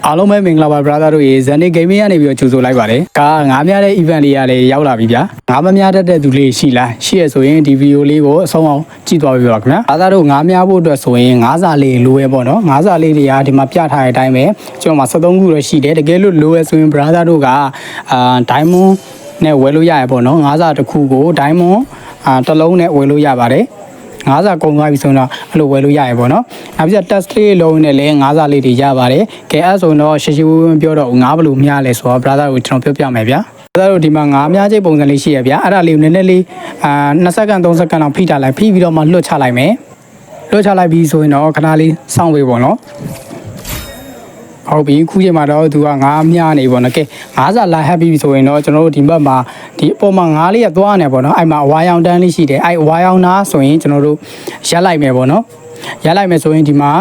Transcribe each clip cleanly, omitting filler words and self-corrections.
အားလုံးပဲမင်္ဂလာပါ brother တို့ရေဇန်နေ gaming ကနေပြီးတော့ကြိုဆိုလိုက်ပါတယ်။ကာငါးများတဲ့ event လေးရလည်းရောက်လာပြီဗျာ။ငါးမများတတ်တဲ့သူလေးရှိလား။ရှိရဆိုရင်ဒီ video လေးကိုအဆုံးအောင်ကြည့်သွားပြပါခင်ဗျာ။ brother တို့ငါးများဖို့အတွက်ဆိုရင်ငါးစာလေးလိုရဲပေါ့နော်။ငါးစာလေးတွေကဒီမှာပြထားတဲ့အတိုင်းပဲကျွန်တော်မှာ73ခုတော့ရှိတယ်။တကယ်လို့လိုရဲဆိုရင် brother တို့ကdiamond နဲ့ဝယ်လို့ရရပေါ့နော်။ငါးစာတစ်ခုကို diamond တစ်လုံးနဲ့ဝယ်လို့ရပါတယ်။ငါးစာကုန်သွားပြီဆိုတော့အဲ့လိုဝယ်လို့ရရပေါ့နော်။နောက်ပြီးတော့ test လေးလုံးနဲ့လည်းငါးစာလေးတွေရပါတယ်။ကဲအဲ့ဆိုတော့ရှရှိဝဝပြောတော့ငါးဘလို့မျှလဲဆိုတော့ brother ကိုကျွန်တော်ပြောပြမယ်ဗျာ။ brother တို့ဒီမှာငါးမျှချိတ်ပုံစံလေးရှိရဗျာ။အဲ့ဒါလေးကိုနည်းနည်းလေး2စက္ကန့်3စက္ကန့်လောက်ဖိထားလိုက်ဖိပြီးတော့မှလွတ်ချလိုက်မယ်။လွတ်ချလိုက်ပြီးဆိုရင်တော့ခဏလေးစောင့်ပေးပေါ့နော်။ဟုတ်ပြီခုချိန်မှာတော့သူကငါးမျှနေပေါ့နော်ကဲငါးစာလာဟပ်ပြီးဆိုရင်တော့ကျွန်တော်တို့ဒီဘက်မှာဒီအပေါ်မှာငါးလေးကသွားနေပေါ့နော်အဲ့မှာအဝါရောင်တန်းလေးရှိတယ်အဲ့အဝါရောင်နာဆိုရင်ကျွန်တော်တို့ရက်လိုက်မယ်ပေါ့နော်ရလိုက်မယ်ဆိုရင်ဒီမှာ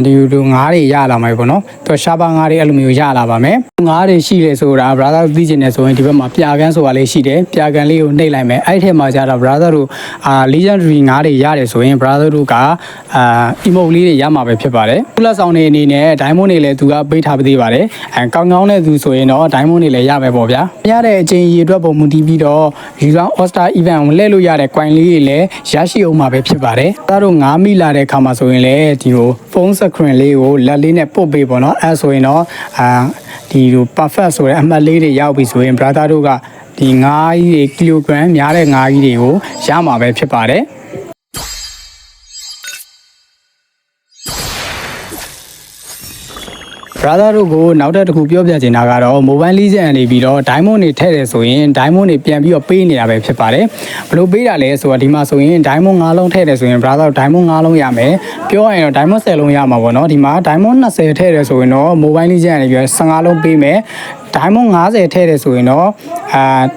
ဒီလိုငါးတွေရလာမှာပေါ့နော်သူရှားပါငါးတွေအဲ့လိုမျိုးရလာပါမယ်ငါးတွေရှိလေဆိုတာ brother သိချင်တယ်ဆိုရင်ဒီဘက်မှာပြာကန်းဆိုတာလေးရှိတယ်ပြာကန်းလေးကိုနှိပ်လိုက်မယ်အဲ့ထက်မှာကျတော့ brother တို့legendary ငါးတွေရတယ်ဆိုရင် brother တို့ကemote လေးတွေရမှာပဲဖြစ်ပါတယ်ခုလက်ဆောင်တွေအနေနဲ့ diamond တွေလည်းသူကပေးထားပေးပါတယ်ကောင်းကောင်းတဲ့သူဆိုရင်တော့ diamond တွေလည်းရမယ်ပေါ့ဗျာရတဲ့အချိန်ရေအတွက်ပုံမူတည်ပြီးတော့ Uran All Star Event ကိုလှည့်လို့ရတဲ့ coin လေးတွေလည်းရရှိအောင်မှာပဲဖြစ်ပါတယ် brother တို့ငါးမိလာတဲ့မှာဆိုရင်လေဒီကိုဖုန်းစခရင်လေးကိုလက်လေးနဲ့ပုတ်ပေးပေါ့နော်အဲဆိုရင်တော့ဒီလို perfect ဆိုတဲ့အမှတ်လေးတွေရောက်ပြီဆိုရင် brother တို့ကဒီငါးကြီးတွေ kilogram များတဲ့ငါးကြီးတွေကိုရမှာပဲဖြစ်ပါတယ်brother တို့ကိုနောက်တစ်ခုပြောပြချင်တာကတော့ mobile legend နေပြီးတော့ diamond တွေထည့်တယ်ဆိုရင် diamond တွေပြန်ပြီးတော့ပေးနေတာပဲဖြစ်ပါတယ်ဘယ်လိုပေးတာလဲဆိုတော့ဒီမှာဆိုရင် diamond 5လုံးထည့်တယ်ဆိုရင် brother diamond 5လုံးရမယ်ပြောရရင်တော့ diamond 10လုံးရမှာပေါ့နော်ဒီမှာ diamond 20ထည့်တယ်ဆိုရင်တော့ mobile legend နေပြီးတော့15လုံးပေးမယ် diamond 50ထည့်တယ်ဆိုရင်တော့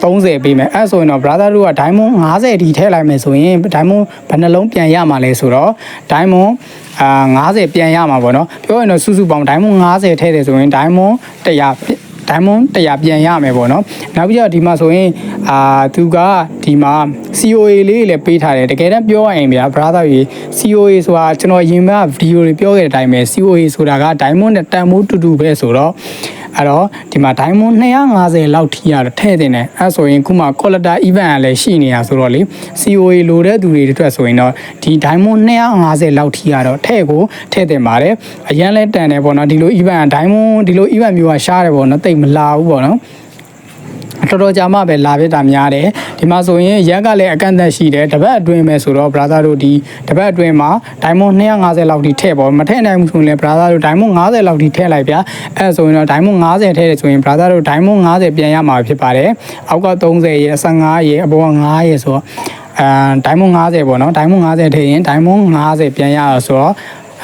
30ပေးမယ်အဲဆိုရင်တော့ brother တို့က diamond 50ဒီထည့်လိုက်မယ်ဆိုရင် diamond ဘယ်နှလုံးပြန်ရမှာလဲဆိုတော့ diamond 50ပြန်ရမှာပေါ့နော်ပြောရင်တော့စုစုပေါင်း diamond 50ထည့်တယ်ဆိုရင် diamond 100 diamond 100ပြန်ရမယ်ပေါ့နော်နောက်ပြီးတော့ဒီမှာဆိုရင်သူကဒီမှာ COA လေးလည်းပေးထားတယ်တကယ်တမ်းပြောရရင်ဗျာ brother ကြီး COA ဆိုတာကျွန်တော်ရင်မှာဗီဒီယိုတွေပြောခဲ့တဲ့အတိုင်းပဲ COA ဆိုတာက diamond နဲ့တန်မိုးတူတူပဲဆိုတော့အဲ့တော့ဒီမှာ diamond 250လောက်ထိရတော့ထည့်တင်တယ်အဲ့ဆိုရင်ခုမှ quality event ကလည်းရှိနေတာဆိုတော့လေ COA လိုတဲ့သူတွေအတွက်ဆိုရင်တော့ဒီ diamond 250လောက်ထိရတော့ထည့်ကိုထည့်တင်ပါတယ်အရန်လဲတန်တယ်ပေါ့နော်ဒီလို event diamond ဒီလို event မျိုးကရှားတယ်ပေါ့နော်တိတ်မလာဘူးပေါ့နော်တော်တော်ကြာမှပဲလာဖြစ်တာများတယ်ဒီမှာဆိုရင်ရက်ကလည်းအကန့်အသတ်ရှိတယ်တပတ်အတွင်းပဲဆိုတော့ brother တို့ဒီတပတ်အတွင်းမှာ diamond 250လောက်ထိထည့်ပေါ့မထည့်နိုင်ဘူးဆိုရင်လည်း brother တို့ diamond 50လောက်ထိထည့်လိုက်ဗျာအဲဆိုရင်တော့ diamond 50ထည့်တယ်ဆိုရင် brother တို့ diamond 50ပြန်ရမှာဖြစ်ပါတယ်အောက်က30ရယ်15ရယ်အပေါ်က9ရယ်ဆိုတော့diamond 50ပေါ့နော် diamond 50ထည့်ရင် diamond 50ပြန်ရတော့ဆိုတော့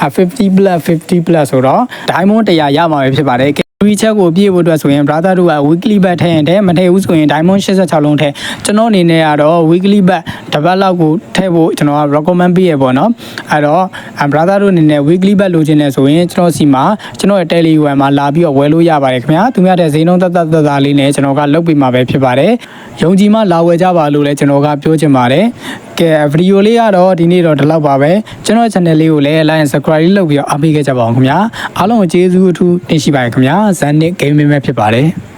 50 plus 50 plus ဆိုတော့ diamond 100ရမှာပဲဖြစ်ပါတယ်WeChat ကိုပြည့်ဖို့အတွက်ဆိုရင် brother တို့က weekly bat ထည့်ရင်မထည့်ဘူးဆိုရင် diamond 86လုံးထည့်ကျွန်တော်အနေနဲ့ကတော့ weekly bat တစ်ပတ်လောက်ကိုထည့်ဖို့ကျွန်တော်က recommend ပေးရပေါ့နော်အဲ့တော့ brother တို့အနေနဲ့ weekly bat လိုချင်တယ်ဆိုရင်ကျွန်တော်စီမှာကျွန်တော်ရဲ့ Telegram မှာလာပြီးတော့ဝယ်လို့ရပါတယ်ခင်ဗျာသူများတဲ့ဈေးနှုန်းသက်သက်လေးနဲ့ကျွန်တော်ကလုပ်ပေးမှာပဲဖြစ်ပါတယ်ယုံကြည်မှလာဝယ်ကြပါလို့လည်းကျွန်တော်ကပြောချင်ပါတယ်ကဲဗီဒီယိုလေးကတော့ဒီနေ့တော့ဒီလောက်ပါပဲကျွန်တော် channel လေးကိုလည်း like and subscribe လုပ်ပြီးတော့အားပေးခဲ့ကြပါအောင်ခင်ဗျာအားလုံးကိုကျေးဇူးအထူးတင်ရှိပါတယ်ခင်ဗျာဇန်နစ် gaming ပဲဖြစ်ပါတယ်